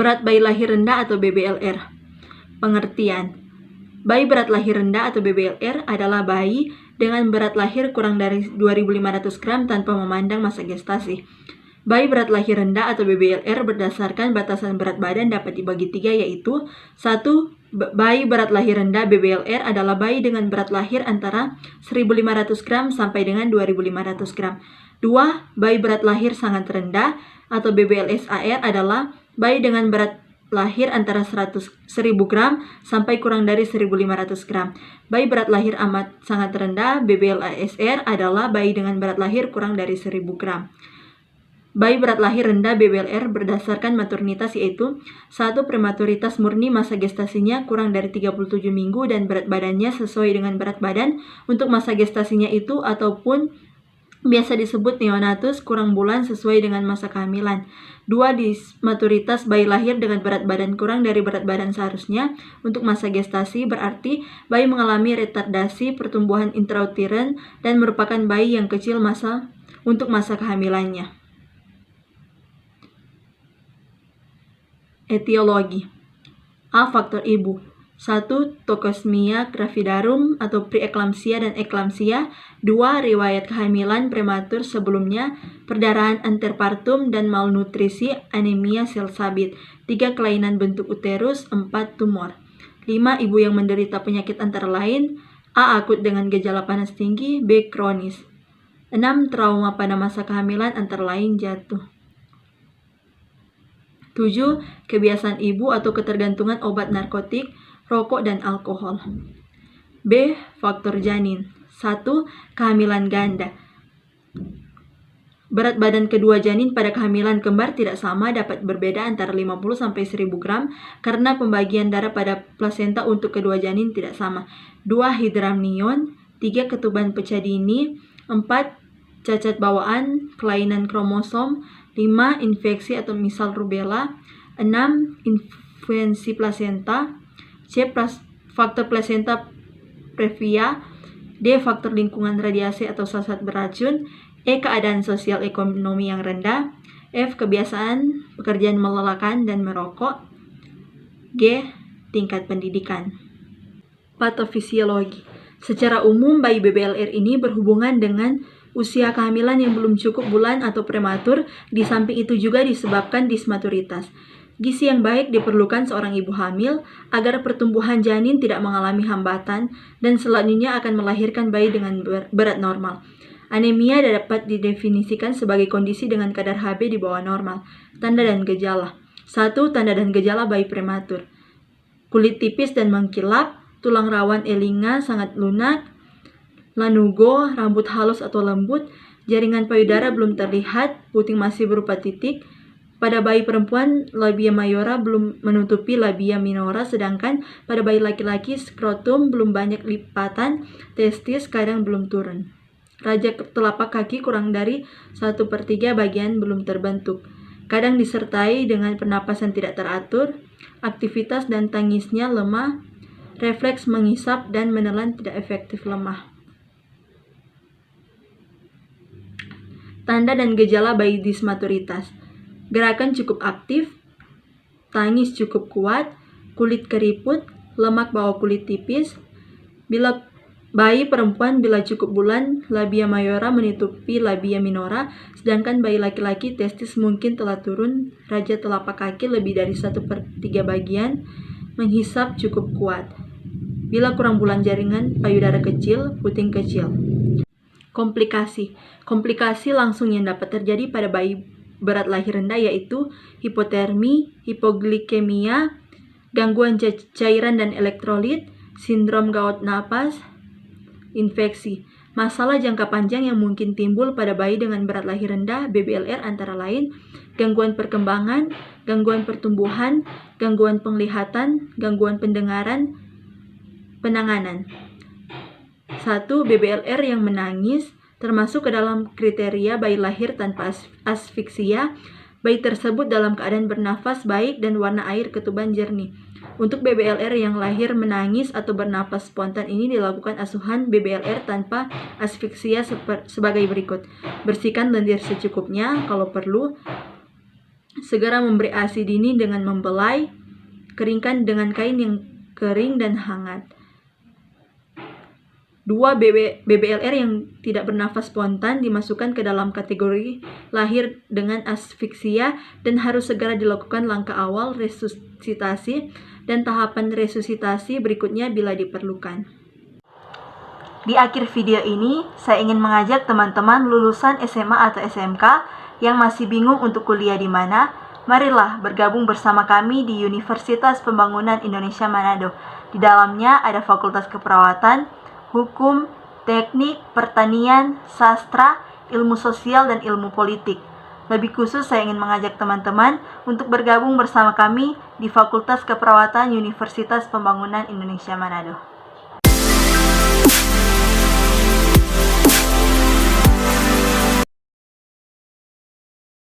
Berat bayi lahir rendah atau BBLR. Pengertian. Bayi berat lahir rendah atau BBLR adalah bayi dengan berat lahir kurang dari 2.500 gram tanpa memandang masa gestasi. Bayi berat lahir rendah atau BBLR berdasarkan batasan berat badan dapat dibagi 3, yaitu 1. Bayi berat lahir rendah BBLR adalah bayi dengan berat lahir antara 1.500 gram sampai dengan 2.500 gram. 2. Bayi berat lahir sangat rendah atau BBLSAR adalah bayi dengan berat lahir antara 1.000 gram sampai kurang dari 1.500 gram. Bayi berat lahir amat sangat rendah BBLASR adalah bayi dengan berat lahir kurang dari 1.000 gram. Bayi berat lahir rendah BBLR berdasarkan maternitas yaitu 1. Prematuritas murni, masa gestasinya kurang dari 37 minggu dan berat badannya sesuai dengan berat badan untuk masa gestasinya itu ataupun biasa disebut neonatus kurang bulan sesuai dengan masa kehamilan. 2. Dismaturitas bayi lahir dengan berat badan kurang dari berat badan seharusnya untuk masa gestasi, berarti bayi mengalami retardasi pertumbuhan intrauterin dan merupakan bayi yang kecil untuk masa kehamilannya. Etiologi. A. Faktor ibu. 1. Toxemia gravidarum atau preeklamsia dan eklamsia. 2. Riwayat kehamilan prematur sebelumnya, perdarahan antepartum dan malnutrisi, anemia sel sabit. 3. Kelainan bentuk uterus. 4. Tumor. 5. Ibu yang menderita penyakit antara lain: A. Akut dengan gejala panas tinggi. B. Kronis. 6. Trauma pada masa kehamilan antara lain jatuh. 7. Kebiasaan ibu atau ketergantungan obat narkotik, rokok, dan alkohol. B. Faktor janin. 1. Kehamilan ganda. Berat badan kedua janin pada kehamilan kembar tidak sama, dapat berbeda antara 50-1.000 gram karena pembagian darah pada plasenta untuk kedua janin tidak sama. 2. Hidramnion. 3. Ketuban pecah dini. 4. Cacat bawaan, kelainan kromosom. 5. Infeksi atau misal rubella. 6. Influensi plasenta. C. Faktor plasenta previa. D. Faktor lingkungan radiasi atau zat beracun. E. Keadaan sosial ekonomi yang rendah. F. Kebiasaan pekerjaan melelahkan dan merokok. G. Tingkat pendidikan. Patofisiologi. Secara umum, bayi BBLR ini berhubungan dengan usia kehamilan yang belum cukup bulan atau prematur. Di samping itu juga disebabkan dismaturitas. Gizi yang baik diperlukan seorang ibu hamil agar pertumbuhan janin tidak mengalami hambatan dan selanjutnya akan melahirkan bayi dengan berat normal. Anemia dapat didefinisikan sebagai kondisi dengan kadar Hb di bawah normal. Tanda dan gejala. 1. Tanda dan gejala bayi prematur: kulit tipis dan mengkilap, tulang rawan elinga sangat lunak, lanugo, rambut halus atau lembut, jaringan payudara belum terlihat, puting masih berupa titik. Pada bayi perempuan, labia mayora belum menutupi labia minora, sedangkan pada bayi laki-laki skrotum belum banyak lipatan, testis kadang belum turun. Raja telapak kaki kurang dari 1/3 bagian belum terbentuk. Kadang disertai dengan pernapasan tidak teratur, aktivitas dan tangisnya lemah, refleks menghisap dan menelan tidak efektif lemah. Tanda dan gejala bayi dismaturitas: gerakan cukup aktif, tangis cukup kuat, kulit keriput, lemak bawah kulit tipis. Bila bayi perempuan bila cukup bulan, labia mayora menutupi labia minora, sedangkan bayi laki-laki testis mungkin telah turun, raja telapak kaki lebih dari 1/3 bagian, menghisap cukup kuat. Bila kurang bulan, jaringan payudara kecil, puting kecil. Komplikasi. Komplikasi langsung yang dapat terjadi pada bayi berat lahir rendah yaitu hipotermi, hipoglikemia, gangguan cairan dan elektrolit, sindrom gout napas, infeksi. Masalah jangka panjang yang mungkin timbul pada bayi dengan berat lahir rendah BBLR antara lain gangguan perkembangan, gangguan pertumbuhan, gangguan penglihatan, gangguan pendengaran. Penanganan. 1. BBLR yang menangis termasuk ke dalam kriteria bayi lahir tanpa asfiksia. Bayi tersebut dalam keadaan bernafas baik dan warna air ketuban jernih. Untuk BBLR yang lahir menangis atau bernapas spontan ini dilakukan asuhan BBLR tanpa asfiksia sebagai berikut. Bersihkan lendir secukupnya, kalau perlu Segera memberi ASI dini dengan membelai, keringkan dengan kain yang kering dan hangat. 2. BBLR yang tidak bernafas spontan dimasukkan ke dalam kategori lahir dengan asfiksia dan harus segera dilakukan langkah awal resusitasi dan tahapan resusitasi berikutnya bila diperlukan. Di akhir video ini, saya ingin mengajak teman-teman lulusan SMA atau SMK yang masih bingung untuk kuliah di mana, marilah bergabung bersama kami di Universitas Pembangunan Indonesia Manado. Di dalamnya ada Fakultas Keperawatan, Hukum, Teknik, Pertanian, Sastra, Ilmu Sosial, dan Ilmu Politik. Lebih khusus, saya ingin mengajak teman-teman untuk bergabung bersama kami di Fakultas Keperawatan Universitas Pembangunan Indonesia Manado.